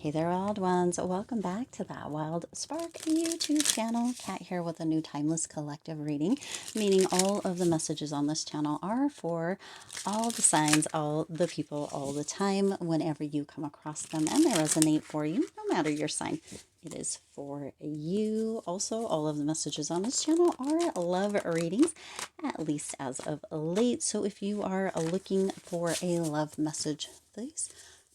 Hey there, wild ones. Welcome back to that Wild Spark YouTube channel. Kat here with a new timeless collective reading, meaning all of the messages on this channel are for all the signs, all the people, all the time, whenever you come across them and they resonate for you, no matter your sign. It is for you. Also, all of the messages on this channel are love readings, at least as of late. So if you are looking for a love message, please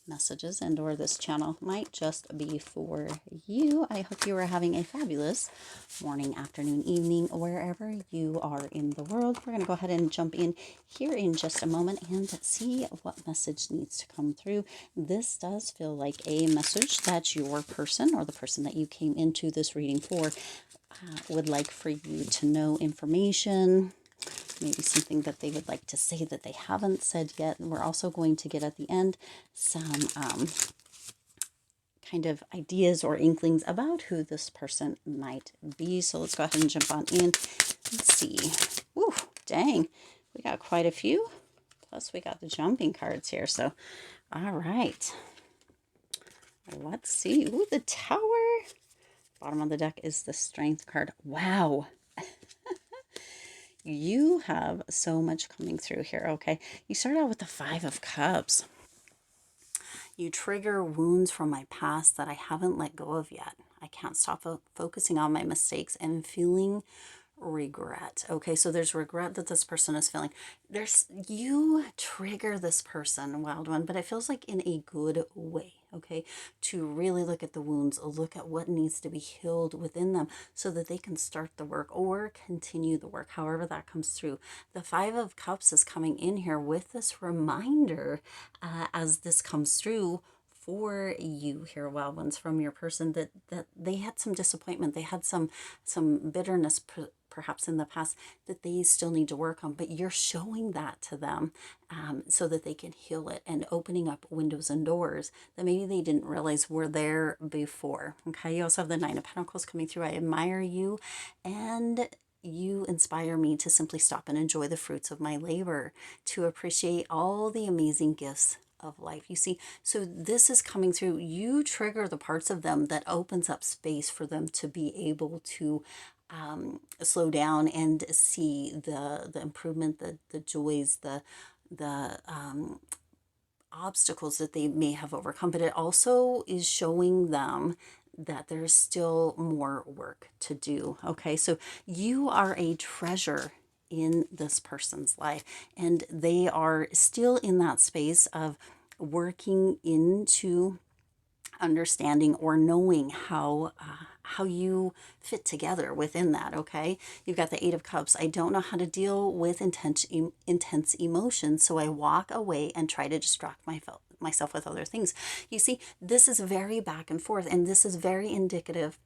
messages and or this channel might just be for you. I hope you are having a fabulous morning, afternoon, evening, wherever you are in the world. We're going to go ahead and jump in here in just a moment and see what message needs to come through. This does feel like a message that your person or the person that you came into this reading for would like for you to know information, maybe something that they would like to say that they haven't said yet. And we're also going to get at the end some kind of ideas or inklings about who this person might be. So let's go ahead and jump on in. Let's see. Ooh, dang. We got quite a few. Plus we got the jumping cards here. So, all right. Let's see. Ooh, the Tower. Bottom of the deck is the Strength card. Wow. You have so much coming through here, okay? You start out with the Five of Cups. You trigger wounds from my past that I haven't let go of yet. I can't stop focusing on my mistakes and feeling regret. Okay, so there's regret that this person is feeling. You trigger this person, wild one, but it feels like in a good way. Okay, to really look at the wounds, look at what needs to be healed within them so that they can start the work or continue the work, however that comes through. The Five of Cups is coming in here with this reminder as this comes through for you here, wild ones, from your person, that they had some disappointment, they had some bitterness perhaps in the past that they still need to work on, but you're showing that to them so that they can heal it and opening up windows and doors that maybe they didn't realize were there before. Okay, you also have the Nine of Pentacles coming through. I admire you and you inspire me to simply stop and enjoy the fruits of my labor, to appreciate all the amazing gifts of life. You see, so this is coming through. You trigger the parts of them that opens up space for them to be able to slow down and see the improvement, the joys, the obstacles that they may have overcome. But it also is showing them that there's still more work to do. Okay, so you are a treasure in this person's life, and they are still in that space of working into understanding or knowing how you fit together within that. Okay, you've got the Eight of Cups. I don't know how to deal with intense emotions, so I walk away and try to distract myself with other things. You see, this is very back and forth, and this is very indicative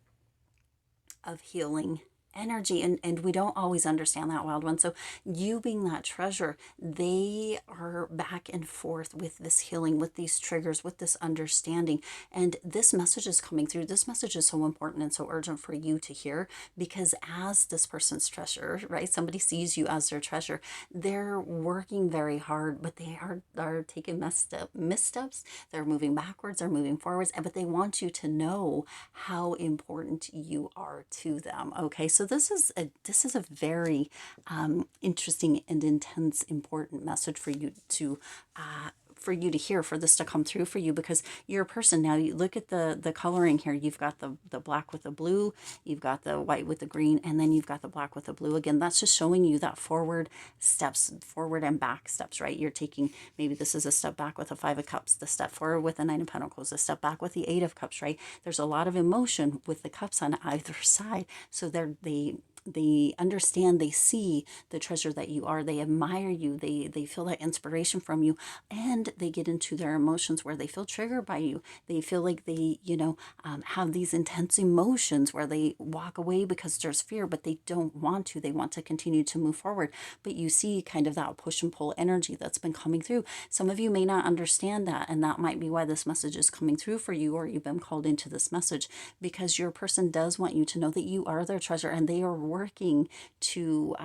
of healing energy, and we don't always understand that, wild one. So you being that treasure, they are back and forth with this healing, with these triggers, with this understanding, and this message is coming through. This message is so important and so urgent for you to hear, because as this person's treasure, right, somebody sees you as their treasure, they're working very hard, but they are taking missteps, they're moving backwards, they're moving forwards, but they want you to know how important you are to them. Okay, so this is a very interesting and intense, important message for you to hear, for this to come through for you, because you're a person. Now you look at the coloring here. You've got the black with the blue, you've got the white with the green, and then you've got the black with the blue. Again, that's just showing you that forward and back steps, right? You're taking, maybe this is a step back with a Five of Cups, the step forward with the Nine of Pentacles, a step back with the Eight of Cups, right? There's a lot of emotion with the cups on either side. So they understand, they see the treasure that you are, they admire you, they feel that inspiration from you, and they get into their emotions where they feel triggered by you. They feel like they, have these intense emotions where they walk away because there's fear, but they don't want to. They want to continue to move forward. But you see kind of that push and pull energy that's been coming through. Some of you may not understand that, and that might be why this message is coming through for you, or you've been called into this message, because your person does want you to know that you are their treasure, and they are working to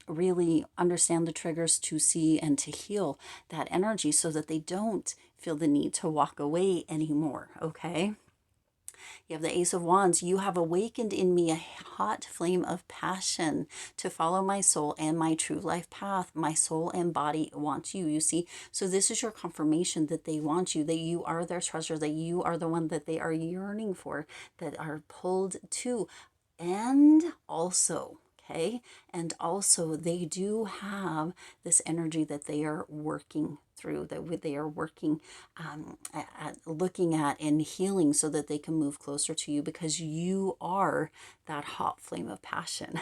really understand the triggers, to see and to heal that energy so that they don't feel the need to walk away anymore. Okay. You have the Ace of Wands. You have awakened in me a hot flame of passion to follow my soul and my true life path. My soul and body want you, you see. So this is your confirmation that they want you, that you are their treasure, that you are the one that they are yearning for, that are pulled to. And also, okay, and also they do have this energy that they are working through, that they are working at looking at and healing so that they can move closer to you, because you are that hot flame of passion.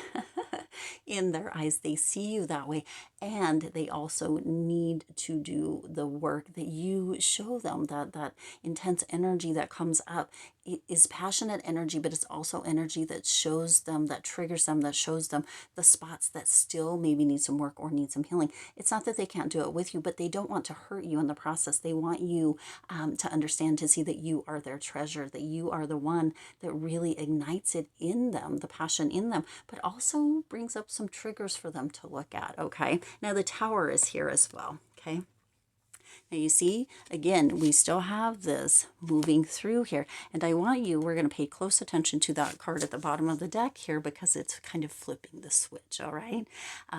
In their eyes, they see you that way, and they also need to do the work that you show them. That intense energy that comes up, it is passionate energy, but it's also energy that shows them, that triggers them, that shows them the spots that still maybe need some work or need some healing. It's not that they can't do it with you, but they don't want to hurt you in the process. They want you to understand, to see that you are their treasure, that you are the one that really ignites it in them, the passion in them, but also brings up some triggers for them to look at. Okay, now the Tower is here as well. Okay, now you see, again, we still have this moving through here. And I want you, we're going to pay close attention to that card at the bottom of the deck here, because it's kind of flipping the switch, all right?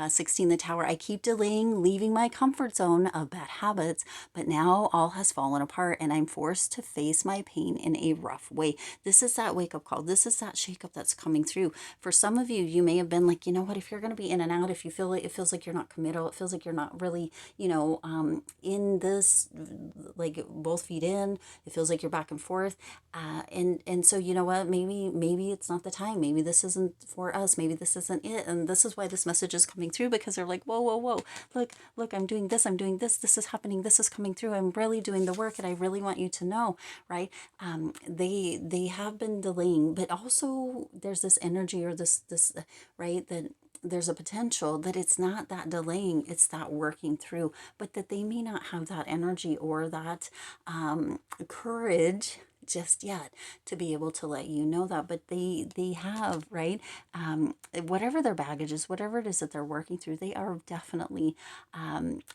16, the Tower. I keep delaying leaving my comfort zone of bad habits, but now all has fallen apart and I'm forced to face my pain in a rough way. This is that wake-up call. This is that shake-up that's coming through. For some of you, you may have been like, you know what, if you're going to be in and out, if you feel like, it feels like you're not committal, it feels like you're not really, you know, in this, like both feet in, it feels like you're back and forth, and so you know what, maybe it's not the time, maybe this isn't for us, maybe this isn't it. And this is why this message is coming through, because they're like, whoa, look, I'm doing this, this is happening, this is coming through, I'm really doing the work, and I really want you to know, right? They have been delaying, but also there's this energy, or this right, that there's a potential that it's not that delaying, it's that working through, but that they may not have that energy or that courage just yet to be able to let you know that. But they have, right? Whatever their baggage is, whatever it is that they're working through, they are definitely,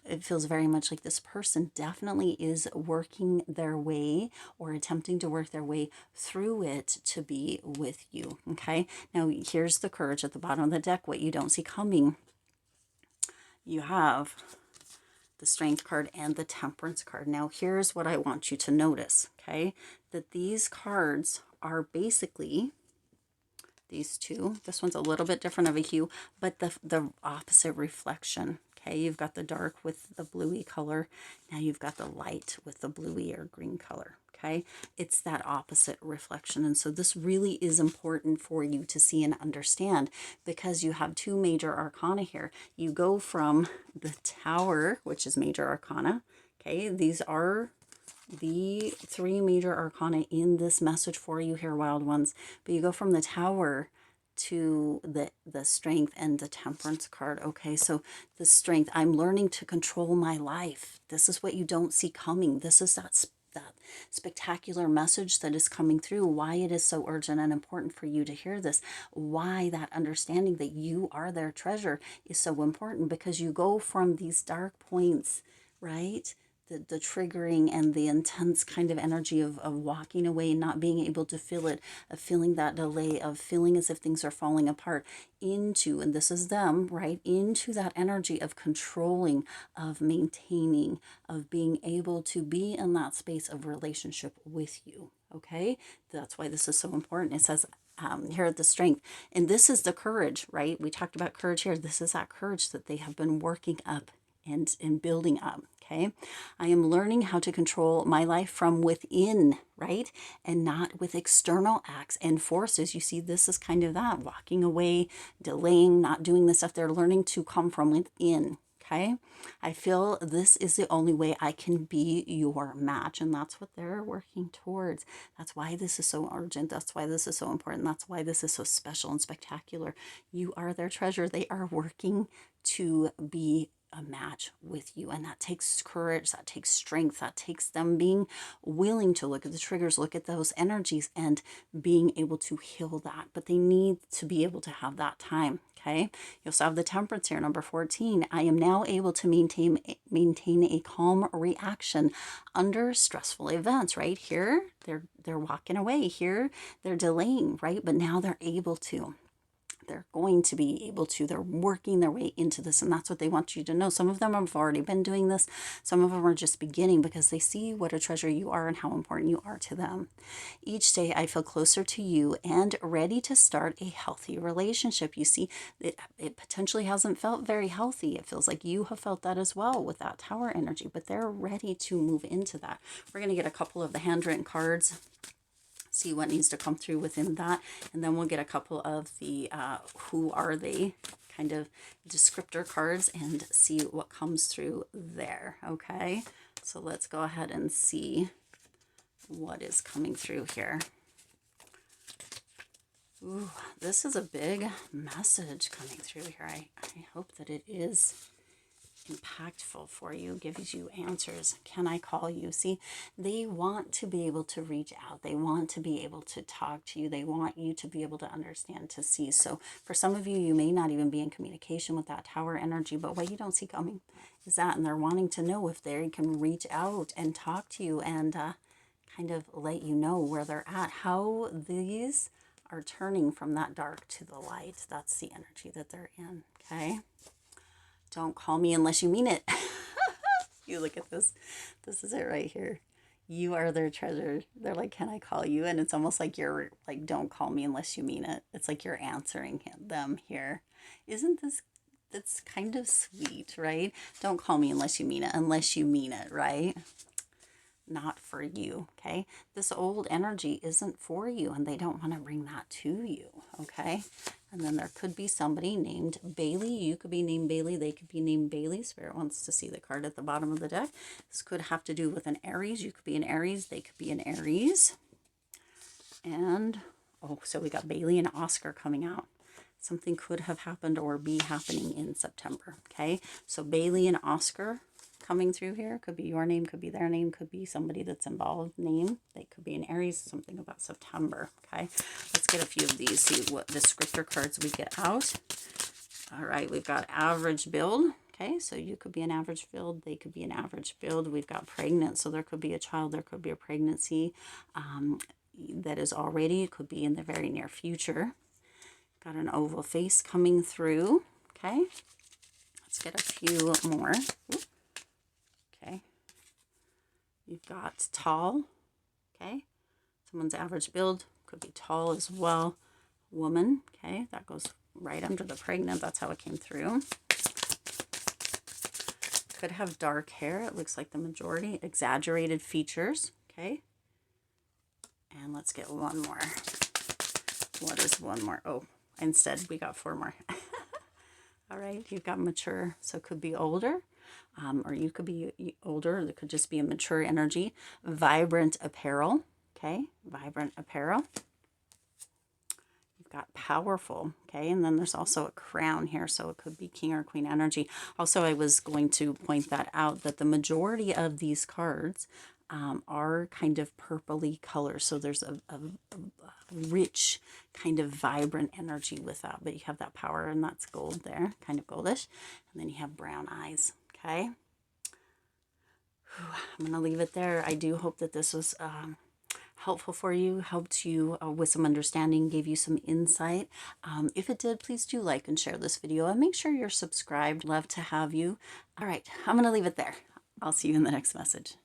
it feels very much like this person definitely is working their way, or attempting to work their way through it to be with you. Okay, now here's the Courage at the bottom of the deck. What you don't see coming, you have the Strength card and the Temperance card. Now here's what I want you to notice, okay? That these cards are basically these two. This one's a little bit different of a hue, but the opposite reflection. Okay, you've got the dark with the bluey color. Now you've got the light with the bluey or green color. Okay, it's that opposite reflection. And so this really is important for you to see and understand, because you have two major arcana here. You go from the Tower, which is major arcana. Okay, these are the three major arcana in this message for you here, wild ones. But you go from the Tower to the Strength and the Temperance card. Okay, so the Strength, I'm learning to control my life. This is what you don't see coming. This is that spectacular message that is coming through, why it is so urgent and important for you to hear this, why that understanding that you are their treasure is so important, because you go from these dark points, right? The triggering and the intense kind of energy of walking away, not being able to feel it, of feeling that delay, of feeling as if things are falling apart, into, and this is them, right, into that energy of controlling, of maintaining, of being able to be in that space of relationship with you. Okay, that's why this is so important. It says here at the Strength, and this is the Courage, right? We talked about courage here. This is that courage that they have been working up and building up. Okay, I am learning how to control my life from within, right? And not with external acts and forces. You see, this is kind of that walking away, delaying, not doing the stuff. They're learning to come from within. Okay, I feel this is the only way I can be your match, and that's what they're working towards. That's why this is so urgent. That's why this is so important. That's why this is so special and spectacular. You are their treasure. They are working to be a match with you, and that takes courage, that takes strength, that takes them being willing to look at the triggers, look at those energies, and being able to heal that. But they need to be able to have that time. Okay, you also have the Temperance here, number 14. I am now able to maintain a calm reaction under stressful events. Right here, they're walking away. Here, they're delaying, right? But now they're able to. They're going to be able to. They're working their way into this, and that's what they want you to know. Some of them have already been doing this. Some of them are just beginning because they see what a treasure you are and how important you are to them. Each day I feel closer to you and ready to start a healthy relationship. You see, it potentially hasn't felt very healthy. It feels like you have felt that as well with that Tower energy, but they're ready to move into that. We're going to get a couple of the handwritten cards, see what needs to come through within that, and then we'll get a couple of the who are they kind of descriptor cards and see what comes through there. Okay, so let's go ahead and see what is coming through here. Ooh, this is a big message coming through here. I hope that it is impactful for you, gives you answers. Can I call you? See, they want to be able to reach out. They want to be able to talk to you. They want you to be able to understand, to see. So for some of you, you may not even be in communication with that Tower energy, but what you don't see coming is that, and they're wanting to know if they can reach out and talk to you and kind of let you know where they're at, how these are turning from that dark to the light. That's the energy that they're in. Okay. Don't call me unless you mean it. You look at this. This is it right here. You are their treasure. They're like, can I call you? And it's almost like you're like, don't call me unless you mean it. It's like you're answering them here. Isn't this, that's kind of sweet, right? Don't call me unless you mean it, unless you mean it, right? Not for you, okay? This old energy isn't for you, and they don't want to bring that to you, okay? And then there could be somebody named Bailey. You could be named Bailey. They could be named Bailey. Spirit wants to see the card at the bottom of the deck. This could have to do with an Aries. You could be an Aries. They could be an Aries. And, oh, so we got Bailey and Oscar coming out. Something could have happened or be happening in September, okay? So Bailey and Oscar coming through here. Could be your name, could be their name, could be somebody that's involved name. They could be an Aries, something about September. Okay, let's get a few of these, see what descriptor cards we get out. All right, we've got average build. Okay, so you could be an average build, they could be an average build. We've got pregnant, so there could be a child, there could be a pregnancy that is already, it could be in the very near future. Got an oval face coming through. Okay, let's get a few more. Ooh. Okay, you've got tall. Okay, someone's average build, could be tall as well. Woman. Okay, that goes right under the pregnant. That's how it came through. Could have dark hair. It looks like the majority. Exaggerated features. Okay, and let's get one more. What is one more? Oh, instead we got four more. All right, you've got mature, so it could be older. Or you could be older, it could just be a mature energy. Vibrant apparel, okay? Vibrant apparel. You've got powerful, okay? And then there's also a crown here, so it could be king or queen energy. Also, I was going to point that out, that the majority of these cards are kind of purpley colors. So there's a rich, kind of vibrant energy with that. But you have that power, and that's gold there, kind of goldish. And then you have brown eyes. Okay, I'm going to leave it there. I do hope that this was helpful for you, helped you with some understanding, gave you some insight. If it did, please do like and share this video, and make sure you're subscribed. Love to have you. All right, I'm going to leave it there. I'll see you in the next message.